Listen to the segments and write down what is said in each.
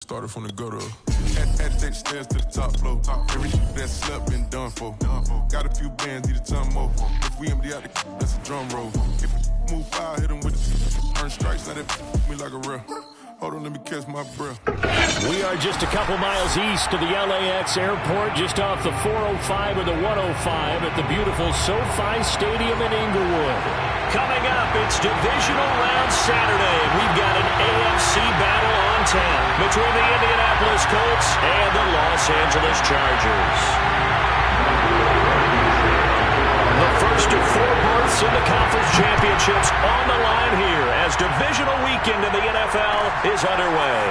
Started from the gutter. Had to take the stairs to the top floor. Every shit that slept been done for. Got a few bands, need a ton more. If we empty out the that's a drum roll. If we move foul, hit them with the earn strikes. Now that me like a real. Hold on, let me catch my breath. We are just a couple miles east of the LAX airport, just off the 405 or the 105 at the beautiful SoFi Stadium in Inglewood. Coming up, it's Divisional Round Saturday. We've got an AFC battle on tap between the Indianapolis Colts and the Los Angeles Chargers. The first of 4 berths in the conference championships on the line here as divisional weekend in the NFL is underway.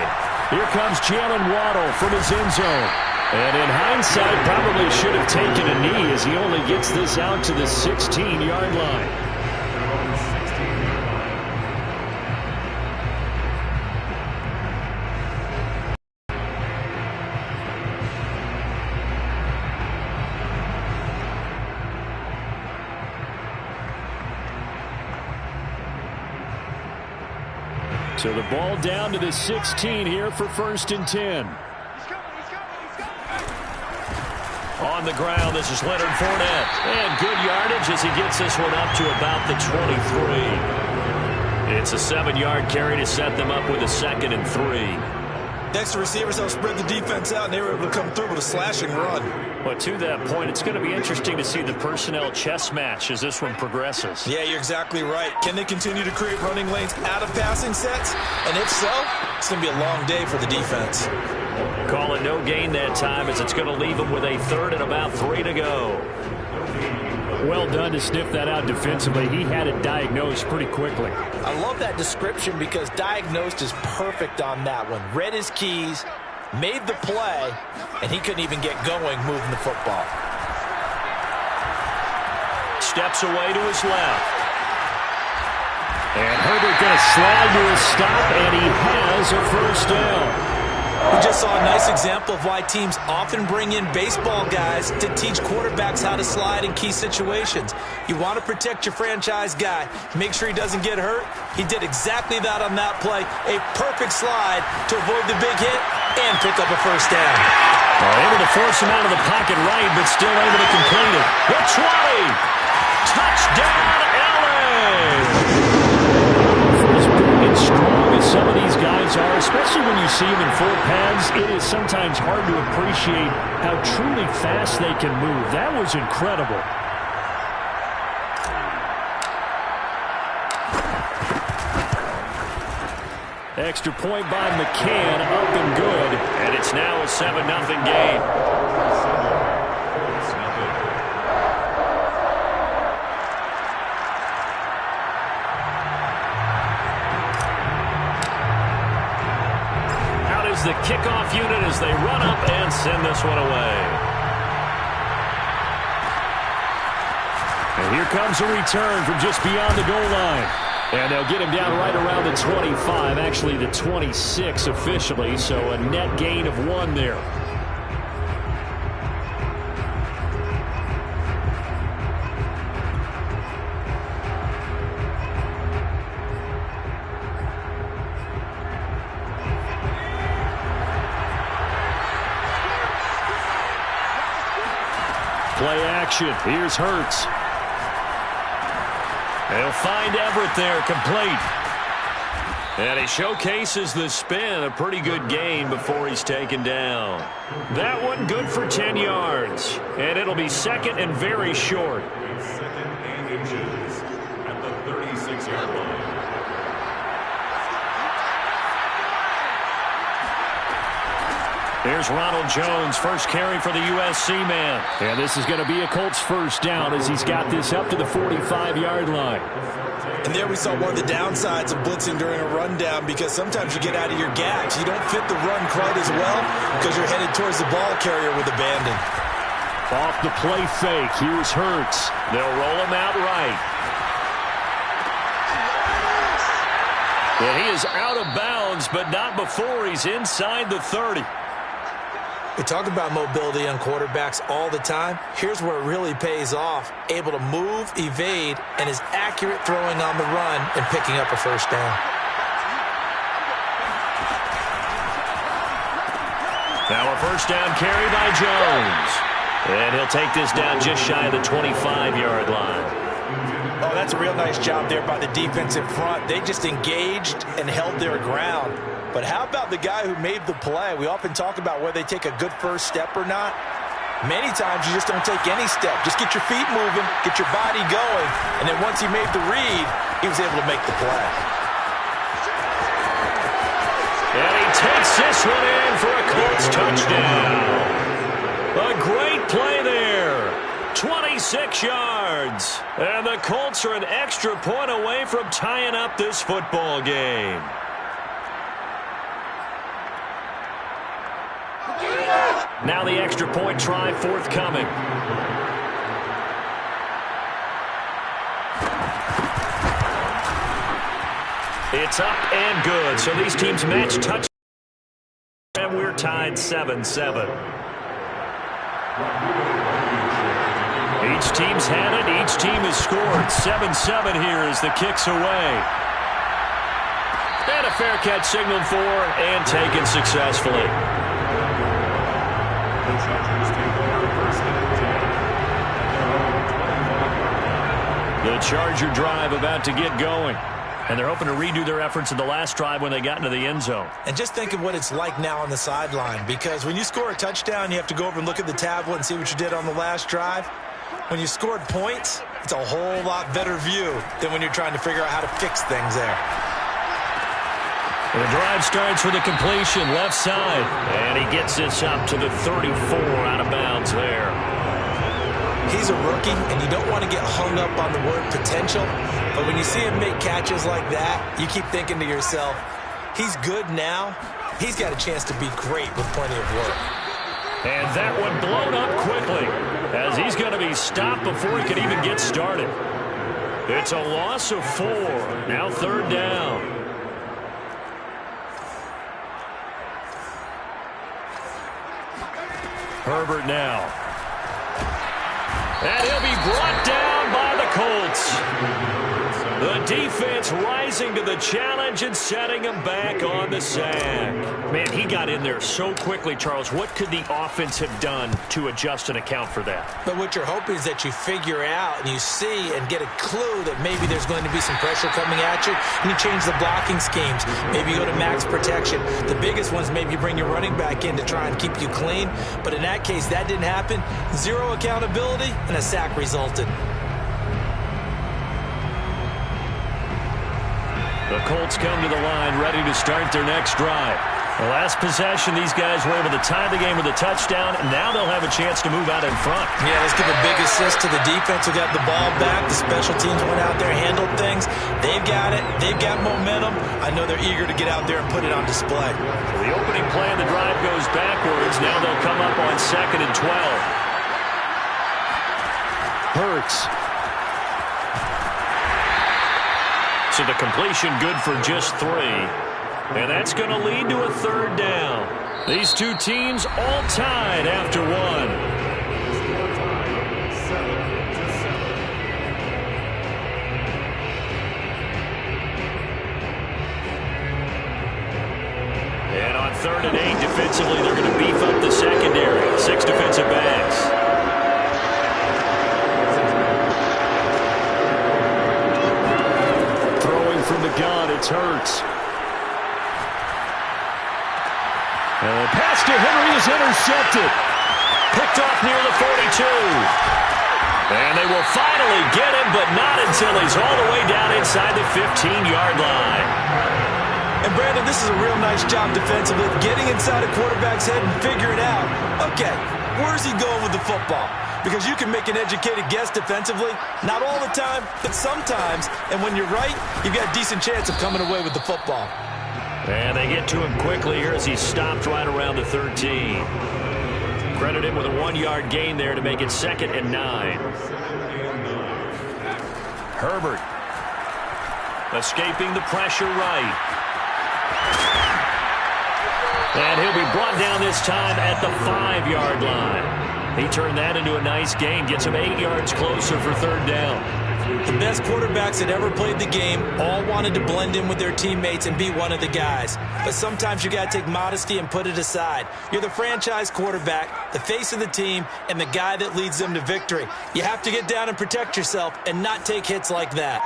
Here comes Jalen Waddle from his end zone. And in hindsight, probably should have taken a knee as he only gets this out to the 16-yard line. So the ball down to the 16 here for 1st and 10. On the ground, this is Leonard Fournette. And good yardage as he gets this one up to about the 23. It's a 7-yard carry to set them up with a 2nd and 3. Extra receivers help spread the defense out, and they were able to come through with a slashing run. But to that point, it's going to be interesting to see the personnel chess match as this one progresses. Yeah, you're exactly right. Can they continue to create running lanes out of passing sets? And if so, it's going to be a long day for the defense. Call it no gain that time as it's going to leave them with a 3rd and about 3 to go. Well done to sniff that out defensively. He had it diagnosed pretty quickly. I love that description because diagnosed is perfect on that one. Read his keys, made the play, and he couldn't even get going moving the football. Steps away to his left. And Herbert going to slide to a stop, and he has a 1st down. We just saw a nice example of why teams often bring in baseball guys to teach quarterbacks how to slide in key situations. You want to protect your franchise guy. Make sure he doesn't get hurt. He did exactly that on that play. A perfect slide to avoid the big hit and pick up a 1st down. Able to force him out of the pocket right, but still able to complete it. The 20. Touchdown, LA. Strong as some of these guys are, especially when you see them in full pads, it is sometimes hard to appreciate how truly fast they can move. That was incredible. Extra point by McCann, up and good, and it's now a 7-0 game. The kickoff unit as they run up and send this one away. And here comes a return from just beyond the goal line. And they'll get him down right around the 25, actually the 26 officially, so a net gain of 1 there. Play action. Here's Hurts. They'll find Everett there, complete. And he showcases the spin. A pretty good gain before he's taken down. That one good for 10 yards. And it'll be 2nd and very short. 2nd and inches at the 36-yard line. There's Ronald Jones, first carry for the USC man. And this is going to be a Colts 1st down as he's got this up to the 45-yard line. And there we saw one of the downsides of blitzing during a rundown because sometimes you get out of your gaps. You don't fit the run quite as well because you're headed towards the ball carrier with abandon. Off the play fake, here's Hurts. They'll roll him out right. And he is out of bounds, but not before he's inside the 30. We talk about mobility on quarterbacks all the time. Here's where it really pays off. Able to move, evade, and is accurate throwing on the run and picking up a 1st down. Now a first down carry by Jones. And he'll take this down just shy of the 25-yard line. Oh, that's a real nice job there by the defense in front. They just engaged and held their ground. But how about the guy who made the play? We often talk about whether they take a good first step or not. Many times you just don't take any step. Just get your feet moving, get your body going, and then once he made the read, he was able to make the play. And he takes this one in for a Colts touchdown. A great play there. 26 yards. And the Colts are an extra point away from tying up this football game. Now the extra point try forthcoming. It's up and good. So these teams match touch. And we're tied 7-7. Each team's had it. Each team has scored. 7-7 here as the kick's away. And a fair catch signaled for and taken successfully. The Charger drive about to get going. And they're hoping to redo their efforts in the last drive when they got into the end zone. And just think of what it's like now on the sideline, because when you score a touchdown, you have to go over and look at the tablet and see what you did on the last drive. When you scored points, it's a whole lot better view than when you're trying to figure out how to fix things there. The drive starts with a completion left side. And he gets this up to the 34 out of bounds there. He's a rookie, and you don't want to get hung up on the word potential. But when you see him make catches like that, you keep thinking to yourself, he's good now. He's got a chance to be great with plenty of work. And that one blown up quickly as he's going to be stopped before he can even get started. It's a loss of 4. Now third down. Herbert now. And he'll be brought down by the Colts. The defense rising to the challenge and setting him back on the sack. Man, he got in there so quickly, Charles. What could the offense have done to adjust and account for that? But what you're hoping is that you figure out and you see and get a clue that maybe there's going to be some pressure coming at you, and you change the blocking schemes. Maybe you go to max protection. The biggest ones, maybe you bring your running back in to try and keep you clean. But in that case, that didn't happen. Zero accountability, and a sack resulted. The Colts come to the line ready to start their next drive. The last possession, these guys were able to tie the game with a touchdown, and now they'll have a chance to move out in front. Yeah, let's give a big assist to the defense who got the ball back. The special teams went out there, handled things. They've got it. They've got momentum. I know they're eager to get out there and put it on display. So the opening play of the drive goes backwards. Now they'll come up on 2nd and 12. Hurts. So the completion good for just 3. And that's going to lead to a third down. These two teams all tied after 1. And on 3rd and 8, defensively, they're going to beef up the secondary. 6 defensive backs. From the gun, it's Hurts. And the pass to Henry is intercepted. Picked off near the 42. And they will finally get him, but not until he's all the way down inside the 15-yard line. And Brandon, this is a real nice job defensively, getting inside a quarterback's head and figuring out, okay, where's he going with the football? Because you can make an educated guess defensively. Not all the time, but sometimes. And when you're right, you've got a decent chance of coming away with the football. And they get to him quickly here as he's stopped right around the 13. Credit him with a 1-yard gain there to make it 2nd and 9. Herbert. Escaping the pressure right. And he'll be brought down this time at the 5-yard line. He turned that into a nice gain. Gets him 8 yards closer for third down. The best quarterbacks that ever played the game all wanted to blend in with their teammates and be one of the guys. But sometimes you got to take modesty and put it aside. You're the franchise quarterback, the face of the team, and the guy that leads them to victory. You have to get down and protect yourself and not take hits like that.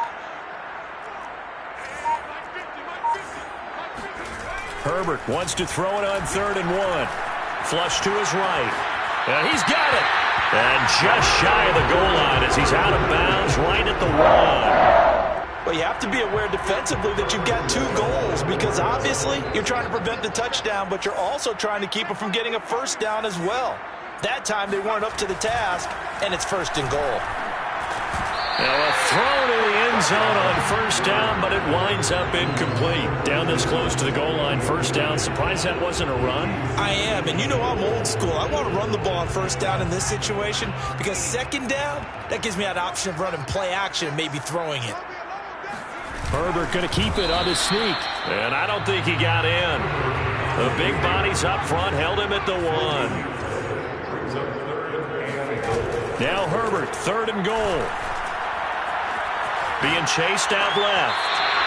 Herbert wants to throw it on 3rd and 1. Flush to his right. And he's got it. And just shy of the goal line as he's out of bounds right at the 1. Well, you have to be aware defensively that you've got 2 goals because obviously you're trying to prevent the touchdown, but you're also trying to keep it from getting a first down as well. That time they weren't up to the task, and it's 1st and goal. Now a throw to the end zone on 1st down, but it winds up incomplete. Down this close to the goal line, 1st down. Surprised that wasn't a run? I am, and you know I'm old school. I want to run the ball on 1st down in this situation because 2nd down, that gives me that option of running play action and maybe throwing it. Herbert going to keep it on his sneak. And I don't think he got in. The big bodies up front held him at the 1. Now Herbert, 3rd and goal. Being chased out left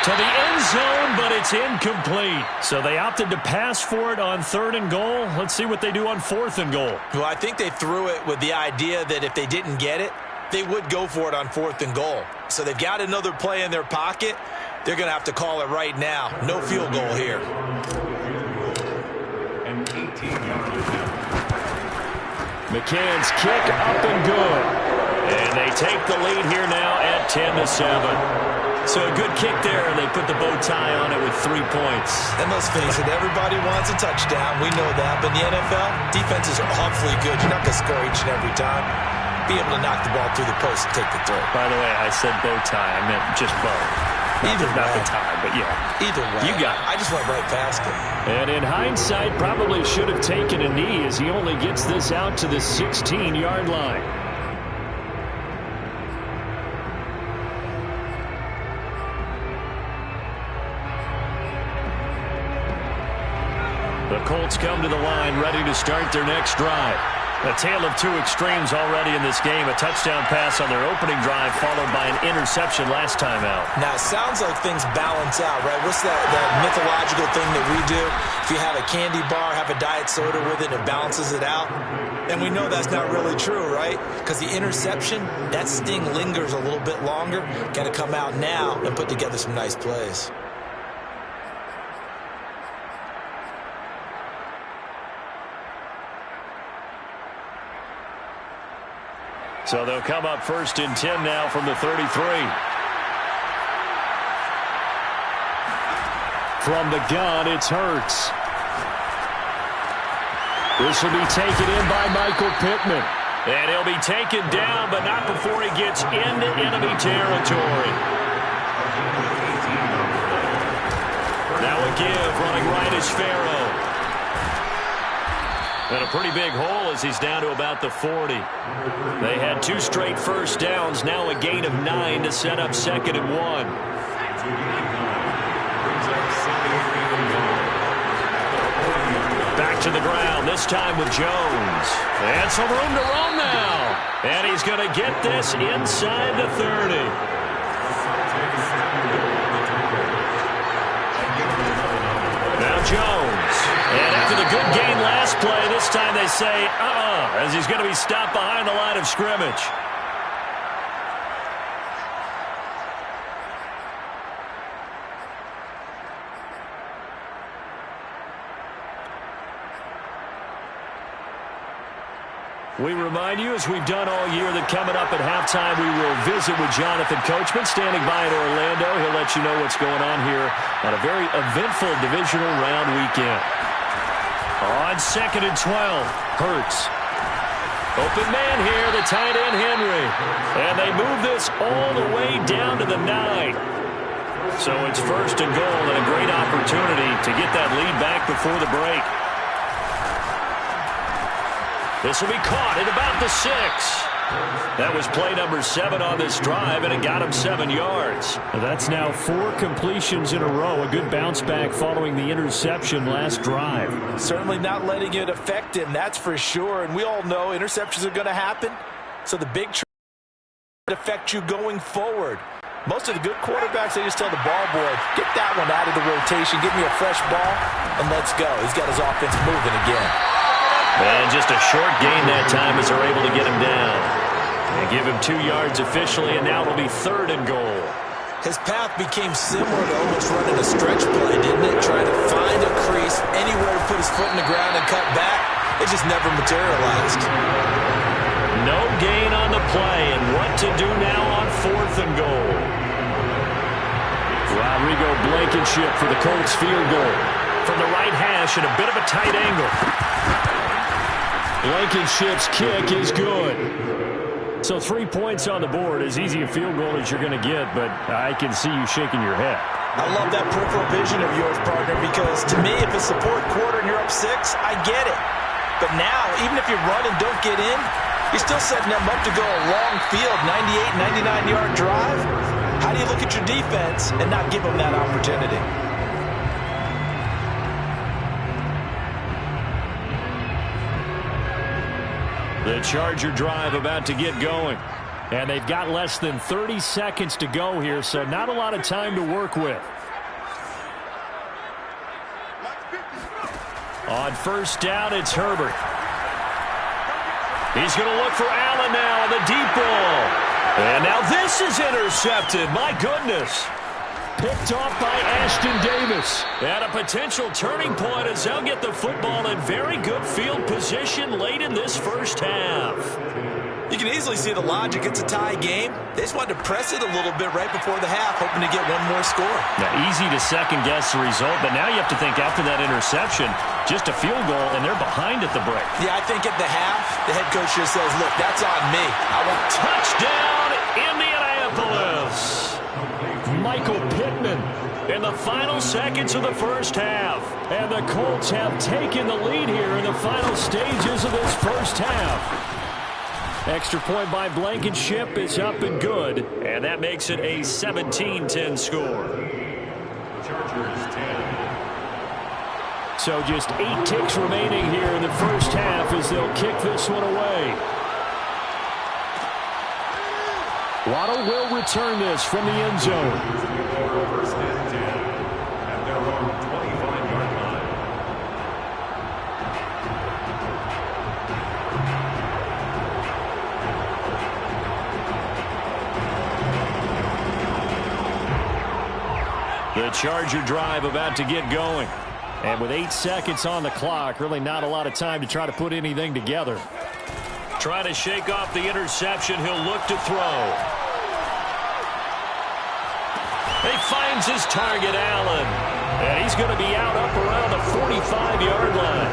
to the end zone, but it's incomplete. So they opted to pass for it on 3rd and goal. Let's see what they do on 4th and goal. Well, I think they threw it with the idea that if they didn't get it, they would go for it on 4th and goal. So they've got another play in their pocket. They're going to have to call it right now. No field goal here. McCann's kick up and good. And they take the lead here now at 10-7. So a good kick there, and they put the bow tie on it with 3 points. And let's face it, everybody wants a touchdown. We know that. But in the NFL, defenses are awfully good. You're not going to score each and every time. Be able to knock the ball through the post and take the throw. By the way, I said bow tie. I meant just bow. Either way. Not the tie, but yeah. Either way. You got it. I just went right past it. And in hindsight, probably should have taken a knee as he only gets this out to the 16-yard line. The Colts come to the line, ready to start their next drive. A tale of 2 extremes already in this game. A touchdown pass on their opening drive, followed by an interception last time out. Now, it sounds like things balance out, right? What's that mythological thing that we do? If you have a candy bar, have a diet soda with it, and it balances it out. And we know that's not really true, right? Because the interception, that sting lingers a little bit longer. Got to come out now and put together some nice plays. So they'll come up 1st and 10 now from the 33. From the gun, it's Hurts. This will be taken in by Michael Pittman. And he'll be taken down, but not before he gets into enemy territory. Now a give, running right is Farrow. And a pretty big hole as he's down to about the 40. They had 2 straight 1st downs, now a gain of 9 to set up 2nd and 1. Back to the ground, this time with Jones. And some room to roam now. And he's going to get this inside the 30. Now Jones. And after the good gain last play, this time they say, as he's going to be stopped behind the line of scrimmage. We remind you, as we've done all year, that coming up at halftime, we will visit with Jonathan Coachman, standing by in Orlando. He'll let you know what's going on here on a very eventful divisional round weekend. On 2nd and 12, Hurts. Open man here, the tight end, Henry. And they move this all the way down to the 9. So it's 1st and goal and a great opportunity to get that lead back before the break. This will be caught at about the 6. That was play number 7 on this drive, and it got him 7 yards. That's now 4 completions in a row. A good bounce back following the interception last drive. Certainly not letting it affect him, that's for sure. And we all know interceptions are going to happen. So the big affect you going forward. Most of the good quarterbacks, they just tell the ball boy, get that one out of the rotation, give me a fresh ball, and let's go. He's got his offense moving again. And just a short gain that time as they're able to get him down. And give him 2 yards officially, and now it'll be 3rd and goal. His path became similar to almost running a stretch play, didn't it? Trying to find a crease, anywhere to put his foot in the ground and cut back. It just never materialized. No gain on the play, and what to do now on 4th and goal. Rodrigo Blankenship for the Colts field goal. From the right hash and a bit of a tight angle. Blankenship's kick is good. So 3 points on the board, as easy a field goal as you're going to get, but I can see you shaking your head. I love that peripheral vision of yours, partner, because to me, if it's the 4th quarter and you're up 6, I get it. But now, even if you run and don't get in, you're still setting them up to go a long field, 98, 99-yard drive. How do you look at your defense and not give them that opportunity? The Charger drive about to get going. And they've got less than 30 seconds to go here, so not a lot of time to work with. On 1st down, it's Herbert. He's going to look for Allen now on the deep ball. And now this is intercepted. My goodness. Picked off by Ashton Davis. And a potential turning point as they'll get the football in very good field position late in this first half. You can easily see the logic. It's a tie game. They just wanted to press it a little bit right before the half, hoping to get one more score. Now, easy to second-guess the result, but now you have to think after that interception, just a field goal, and they're behind at the break. Yeah, I think at the half, the head coach just says, look, that's on me. I want touchdown, Indianapolis. Michael Pittman in the final seconds of the first half. And the Colts have taken the lead here in the final stages of this first half. Extra point by Blankenship is up and good. And that makes it a 17-10 score. Chargers 10. So just 8 ticks remaining here in the first half as they'll kick this one away. Waddle will return this from the end zone. First and 10 at their own 25-yard line. The Charger drive about to get going. And with 8 seconds on the clock, really not a lot of time to try to put anything together. Trying to shake off the interception. He'll look to throw. He finds his target, Allen. And he's going to be out up around the 45-yard line.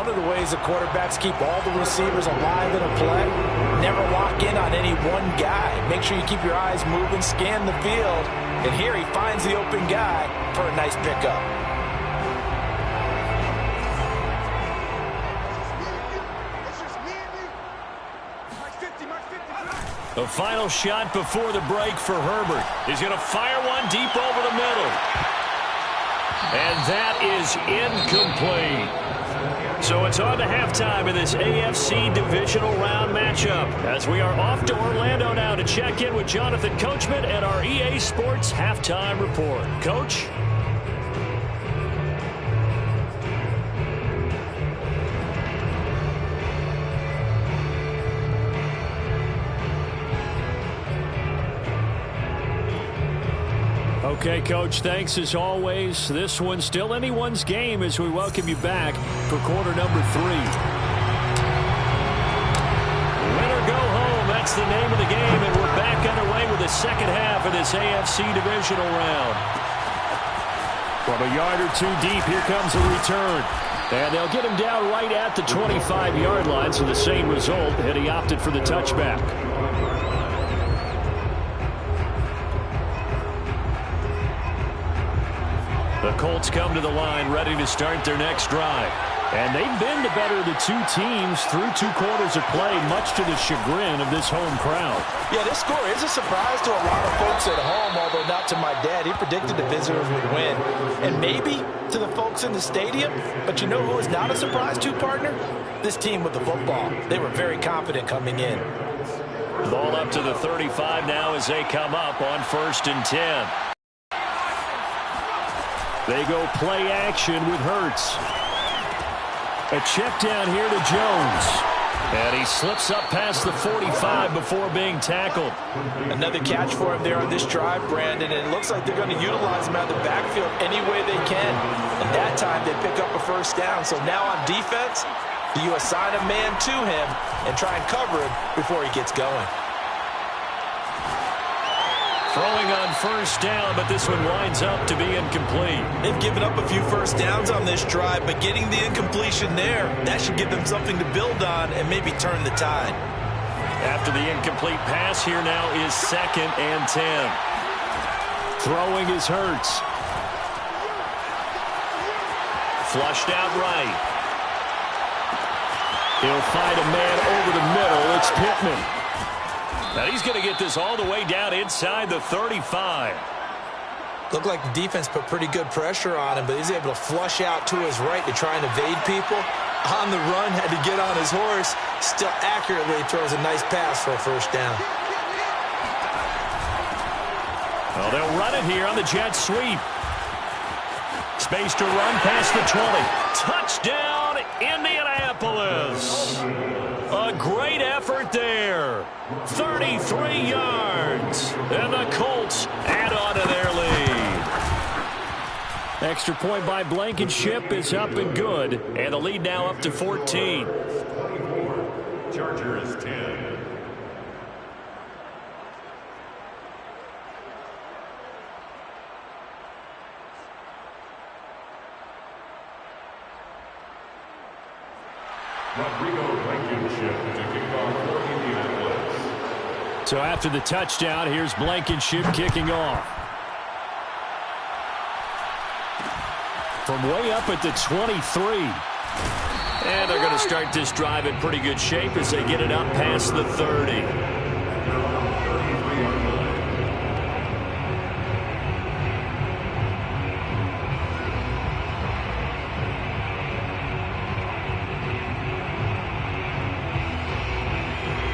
One of the ways the quarterbacks keep all the receivers alive in a play, never lock in on any one guy. Make sure you keep your eyes moving, scan the field. And here he finds the open guy for a nice pickup. The final shot before the break for Herbert. He's going to fire one deep over the middle. And that is incomplete. So it's on to halftime in this AFC divisional round matchup as we are off to Orlando now to check in with Jonathan Coachman and our EA Sports halftime report. Coach? Okay, Coach, thanks as always. This one's still anyone's game as we welcome you back for quarter number 3. Win or go home, that's the name of the game, and we're back underway with the second half of this AFC divisional round. From a yard or two deep, here comes a return. And they'll get him down right at the 25-yard line, so the same result, and he opted for the touchback. The Colts come to the line ready to start their next drive. And they've been the better of the two teams through 2 quarters of play, much to the chagrin of this home crowd. Yeah, this score is a surprise to a lot of folks at home, although not to my dad. He predicted the visitors would win. And maybe to the folks in the stadium. But you know who is not a surprise to, partner? This team with the football. They were very confident coming in. Ball up to the 35 now as they come up on 1st and 10. They go play action with Hurts. A check down here to Jones. And he slips up past the 45 before being tackled. Another catch for him there on this drive, Brandon. And it looks like they're going to utilize him out of the backfield any way they can. And that time they pick up a 1st down. So now on defense, do you assign a man to him and try and cover him before he gets going? Throwing on 1st down, but this one winds up to be incomplete. They've given up a few 1st downs on this drive, but getting the incompletion there, that should give them something to build on and maybe turn the tide. After the incomplete pass, here now is 2nd and 10. Throwing is Hurts. Flushed out right. He'll find a man over the middle. It's Pittman. Now he's going to get this all the way down inside the 35. Looked like the defense put pretty good pressure on him, but he's able to flush out to his right to try and evade people. On the run, had to get on his horse. Still accurately throws a nice pass for a 1st down. Well, they'll run it here on the jet sweep. Space to run past the 20. Touchdown, Indianapolis. A great effort there. 33 yards. And the Colts add on to their lead. Extra point by Blankenship is up and good. And the lead now up to 14. Chargers 10. So after the touchdown, here's Blankenship kicking off. From way up at the 23. And they're going to start this drive in pretty good shape as they get it up past the 30.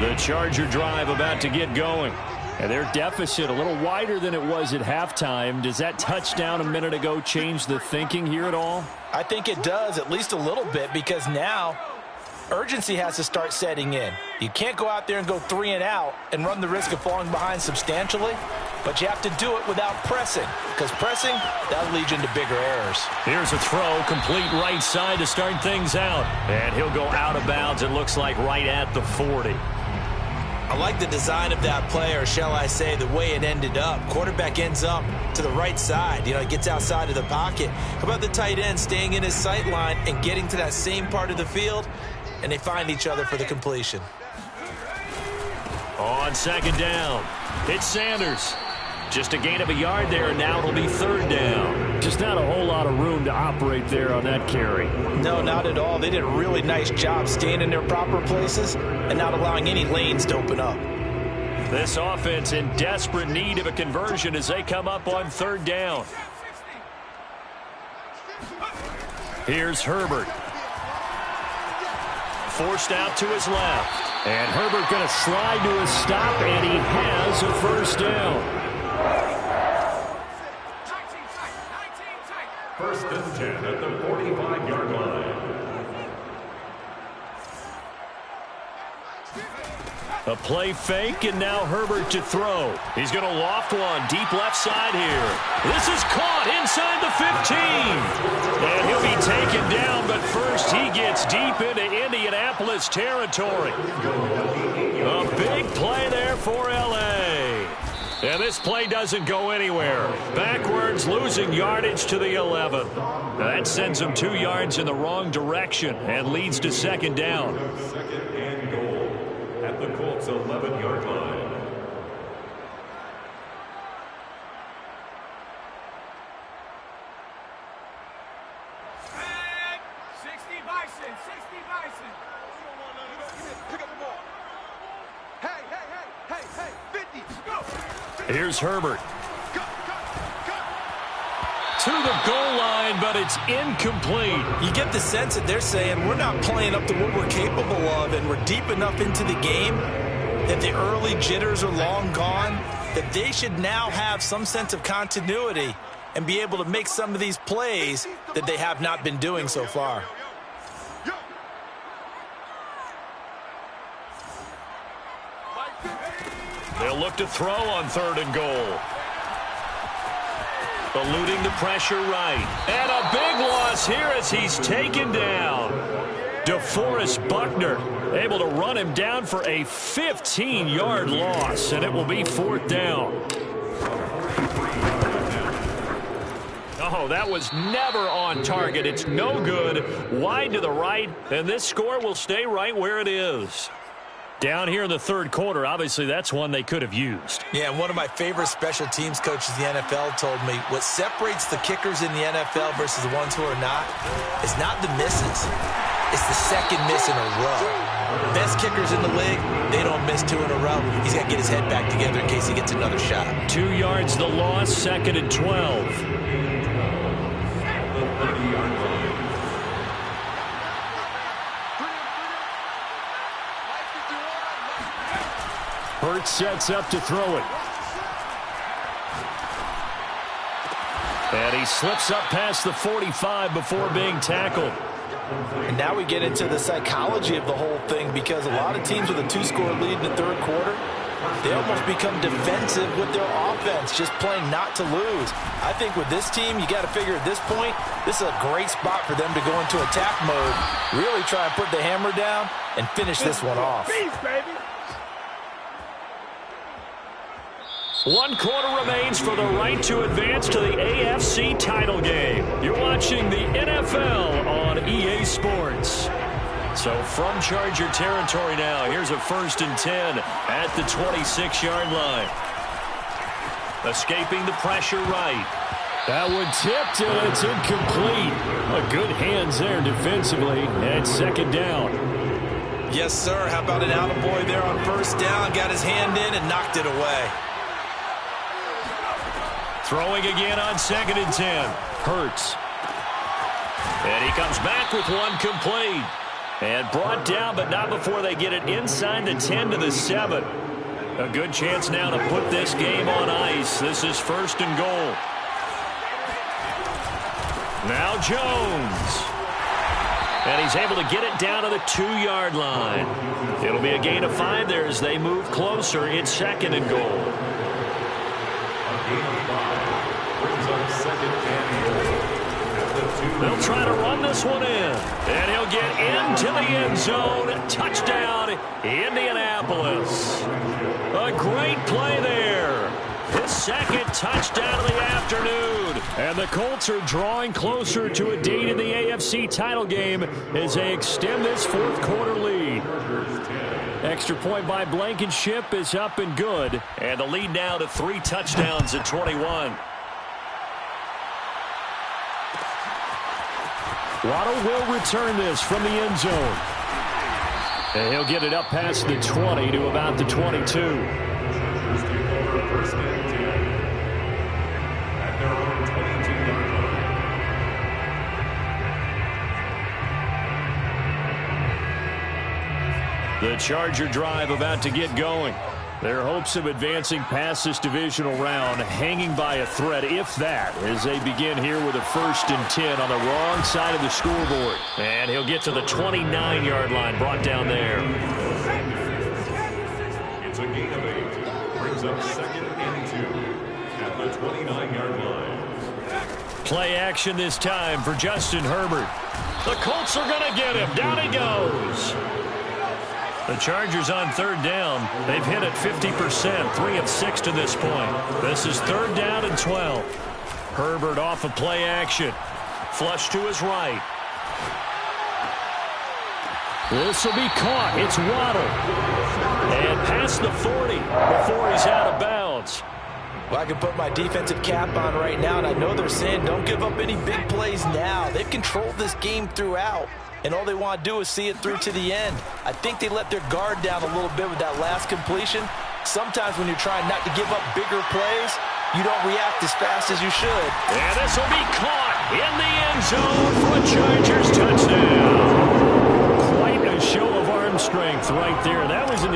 The Charger drive about to get going. And their deficit a little wider than it was at halftime. Does that touchdown a minute ago change the thinking here at all? I think it does, at least a little bit, because now urgency has to start setting in. You can't go out there and go 3 and out and run the risk of falling behind substantially, but you have to do it without pressing, because pressing, that'll lead you into bigger errors. Here's a throw, complete right side to start things out. And he'll go out of bounds, it looks like right at the 40. I like the design of that play, or shall I say the way it ended up. Quarterback ends up to the right side. You know, he gets outside of the pocket. How about the tight end staying in his sight line and getting to that same part of the field, and they find each other for the completion. On 2nd down, it's Sanders. Just a gain of a yard there, and now it'll be 3rd down. Just not a whole lot of room to operate there on that carry. No, not at all. They did a really nice job staying in their proper places and not allowing any lanes to open up. This offense in desperate need of a conversion as they come up on 3rd down. Here's Herbert. Forced out to his left. And Herbert going to slide to a stop, and he has a 1st down. 1st and 10 at the 45-yard line. A play fake, and now Herbert to throw. He's going to loft one deep left side here. This is caught inside the 15. And he'll be taken down, but first he gets deep into Indianapolis territory. A big play there for L.A. And this play doesn't go anywhere. Backwards, losing yardage to the 11. That sends him 2 yards in the wrong direction and leads to 2nd down. 2nd and goal at the Colts 11-yard line. Here's Herbert. To the goal line, but it's incomplete. You get the sense that they're saying we're not playing up to what we're capable of, and we're deep enough into the game that the early jitters are long gone, that they should now have some sense of continuity and be able to make some of these plays that they have not been doing so far. They'll look to throw on 3rd and goal. Eluding the pressure right. And a big loss here as he's taken down. DeForest Buckner able to run him down for a 15-yard loss, and it will be 4th down. Oh, that was never on target. It's no good. Wide to the right, and this score will stay right where it is. Down here in the 3rd quarter, obviously that's one they could have used. Yeah, and one of my favorite special teams coaches in the NFL told me what separates the kickers in the NFL versus the ones who are not is not the misses. It's the second miss in a row. Best kickers in the league, they don't miss 2 in a row. He's got to get his head back together in case he gets another shot. 2 yards the loss, 2nd and 12. Hurts sets up to throw it. And he slips up past the 45 before being tackled. And now we get into the psychology of the whole thing, because a lot of teams with a 2-score lead in the 3rd quarter, they almost become defensive with their offense, just playing not to lose. I think with this team, you got to figure at this point, this is a great spot for them to go into attack mode, really try and put the hammer down and finish this one off. 1 quarter remains for the right to advance to the AFC title game. You're watching the NFL on EA Sports. So from Charger territory now, here's a 1st and 10 at the 26-yard line. Escaping the pressure right. That one tipped, and it's incomplete. A good hands there defensively, and 2nd down. Yes, sir. How about an attaboy there on 1st down? Got his hand in and knocked it away. Throwing again on 2nd and 10. Hurts. And he comes back with one complete. And brought down, but not before they get it inside the 10 to the 7. A good chance now to put this game on ice. This is 1st and goal. Now Jones. And he's able to get it down to the 2-yard line. It'll be a gain of 5 there as they move closer. It's 2nd and goal. They'll try to run this one in. And he'll get into the end zone. Touchdown, Indianapolis. A great play there. His 2nd touchdown of the afternoon. And the Colts are drawing closer to a date in the AFC title game as they extend this 4th quarter lead. Extra point by Blankenship is up and good. And the lead now to 3 touchdowns at 21. Waddle will return this from the end zone. And he'll get it up past the 20 to about the 22. The Charger drive about to get going. Their hopes of advancing past this divisional round hanging by a thread, if that, as they begin here with a 1st and 10 on the wrong side of the scoreboard. And he'll get to the 29-yard line, brought down there. It's a gain of 8. Brings up 2nd and 2 at the 29-yard line. Play action this time for Justin Herbert. The Colts are going to get him. Down he goes. The Chargers on 3rd down. They've hit it 50%, 3 of 6 to this point. This is 3rd down and 12. Herbert off of play action. Flush to his right. This will be caught. It's Waddle. And past the 40 before he's out of bounds. Well, I can put my defensive cap on right now, and I know they're saying don't give up any big plays now. They've controlled this game throughout. And all they want to do is see it through to the end. I think they let their guard down a little bit with that last completion. Sometimes when you're trying not to give up bigger plays, you don't react as fast as you should. And this will be caught in the end zone for a Chargers touchdown. Quite a show of arm strength right there. That was an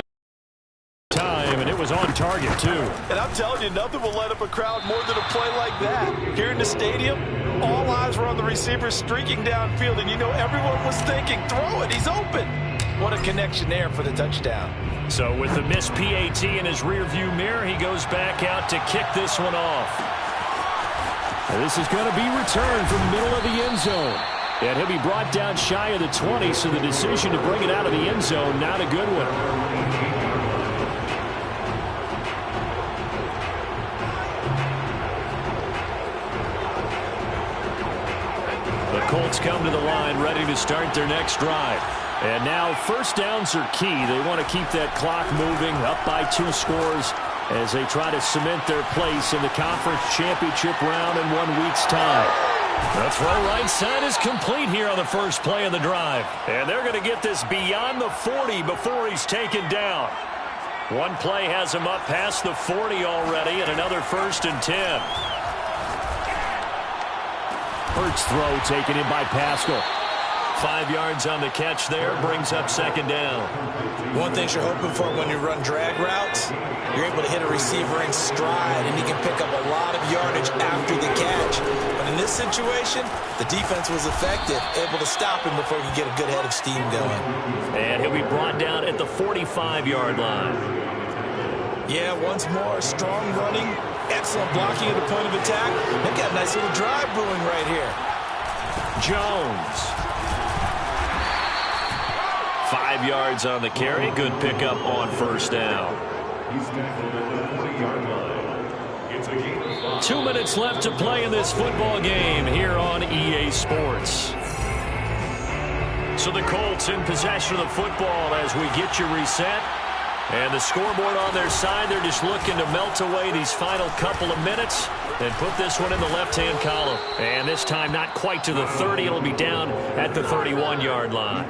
on target, too. And I'm telling you, nothing will light up a crowd more than a play like that. Here in the stadium, all eyes were on the receiver streaking downfield, and you know everyone was thinking, throw it, he's open. What a connection there for the touchdown. So with the missed PAT in his rearview mirror, he goes back out to kick this one off. This is going to be returned from the middle of the end zone. And he'll be brought down shy of the 20, so the decision to bring it out of the end zone, not a good one. The Colts come to the line, ready to start their next drive. And now first downs are key. They want to keep that clock moving, up by 2 scores, as they try to cement their place in the conference championship round in 1 week's time. The throw right side is complete here on the first play of the drive. And they're going to get this beyond the 40 before he's taken down. One play has him up past the 40 already, and another 1st and 10. Hurts throw taken in by Pascal. 5 yards on the catch there, brings up 2nd down. One thing you're hoping for when you run drag routes, you're able to hit a receiver in stride, and he can pick up a lot of yardage after the catch. But in this situation, the defense was effective, able to stop him before he could get a good head of steam going. And he'll be brought down at the 45-yard line. Yeah, once more, strong running, excellent blocking at the point of attack. They've got a nice little drive brewing right here. Jones. 5 yards on the carry. Good pickup on 1st down. He's tackled at the 40-yard line. It's a game of 5. 2 minutes left to play in this football game here on EA Sports. So the Colts in possession of the football as we get you reset. And the scoreboard on their side, they're just looking to melt away these final couple of minutes and put this one in the left-hand column. And this time not quite to the 30. It'll be down at the 31-yard line.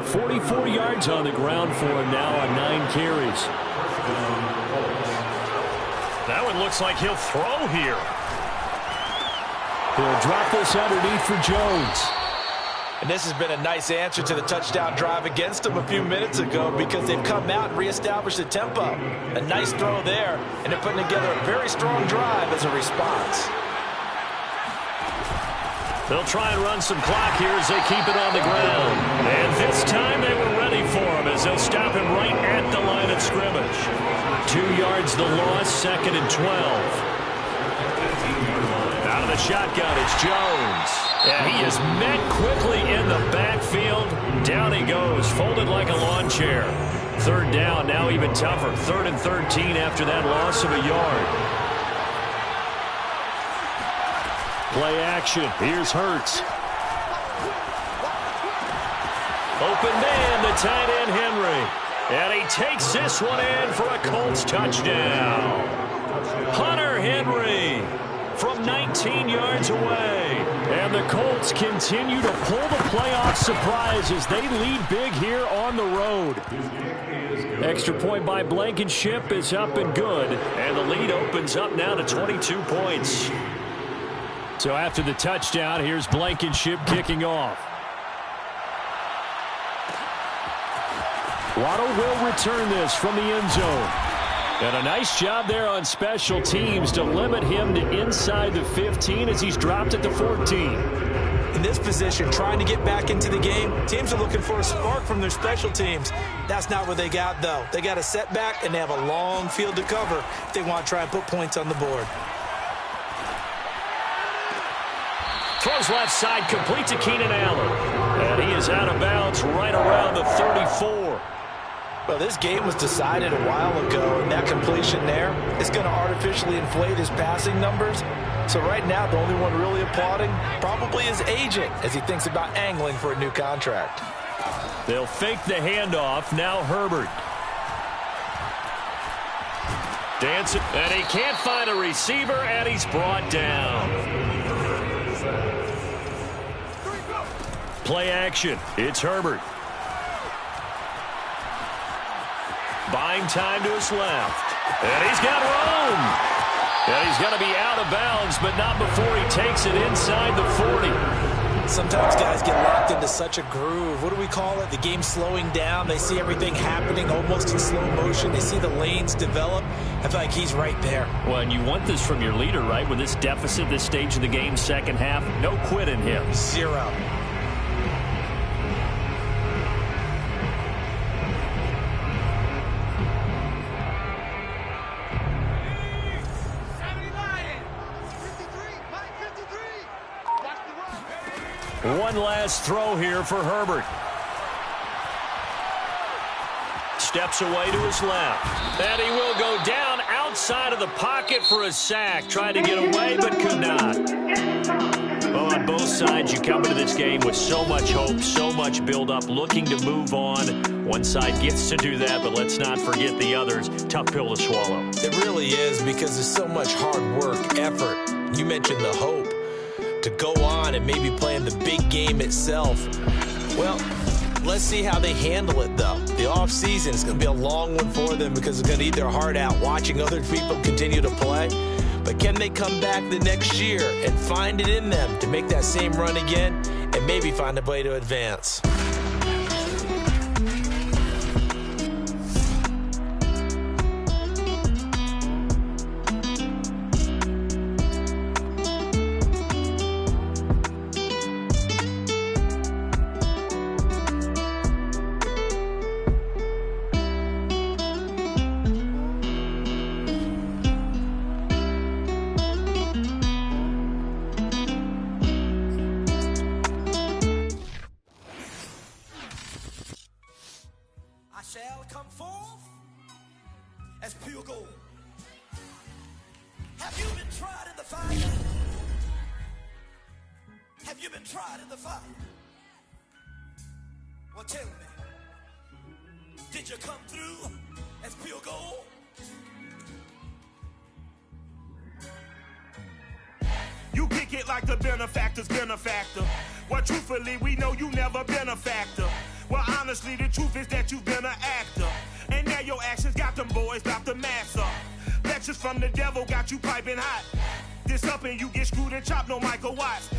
44 yards on the ground for him now on 9 carries. That one looks like he'll throw here. He'll drop this underneath for Jones. And this has been a nice answer to the touchdown drive against them a few minutes ago because they've come out and reestablished the tempo. A nice throw there, and they're putting together a very strong drive as a response. They'll try and run some clock here as they keep it on the ground. And this time they were ready for him as they'll stop him right at the line of scrimmage. 2 yards the loss, 2nd and 12. Out of the shotgun, it's Jones. And he is met quickly in the backfield. Down he goes, folded like a lawn chair. 3rd down, now even tougher. 3rd and 13 after that loss of a yard. Play action. Here's Hurts. Open man, the tight end Henry. And he takes this one in for a Colts touchdown. Hunter Henry from 19 yards away. And the Colts continue to pull the playoff surprise as they lead big here on the road. Extra point by Blankenship is up and good. And the lead opens up now to 22 points. So after the touchdown, here's Blankenship kicking off. Waddle will return this from the end zone. And a nice job there on special teams to limit him to inside the 15 as he's dropped at the 14. In this position, trying to get back into the game, teams are looking for a spark from their special teams. That's not what they got, though. They got a setback, and they have a long field to cover if they want to try and put points on the board. Throws left side, complete to Keenan Allen. And he is out of bounds right around the 34. Well, this game was decided a while ago, and that completion there is going to artificially inflate his passing numbers. So right now, the only one really applauding probably his agent as he thinks about angling for a new contract. They'll fake the handoff. Now Herbert. Dancing, and he can't find a receiver, and he's brought down. Play action. It's Herbert. Buying time to his left. And he's got room. And he's going to be out of bounds, but not before he takes it inside the 40. Sometimes guys get locked into such a groove. What do we call it? The game slowing down. They see everything happening almost in slow motion. They see the lanes develop. I feel like he's right there. Well, and you want this from your leader, right? With this deficit, this stage of the game, second half, no quit in him. 0. One last throw here for Herbert. Steps away to his left. And he will go down outside of the pocket for a sack. Tried to get away, but could not. Well, on both sides, you come into this game with so much hope, so much build-up, looking to move on. One side gets to do that, but let's not forget the others. Tough pill to swallow. It really is, because there's so much hard work, effort. You mentioned the hope to go on and maybe play in the big game itself. Well, let's see how they handle it, though. The offseason is going to be a long one for them because they're going to eat their heart out watching other people continue to play. But can they come back the next year and find it in them to make that same run again and maybe find a way to advance? Shall come forth as pure gold. Have you been tried in the fire? Have you been tried in the fire? Well, tell me, did you come through as pure gold? You kick it like the benefactor's benefactor. Well, truthfully, we know you never been a factor. Well, honestly, the truth is that you've been an actor. And now your actions got them boys about to mass up. Lectures from the devil got you piping hot. This up and you get screwed and chopped, no Michael Watts.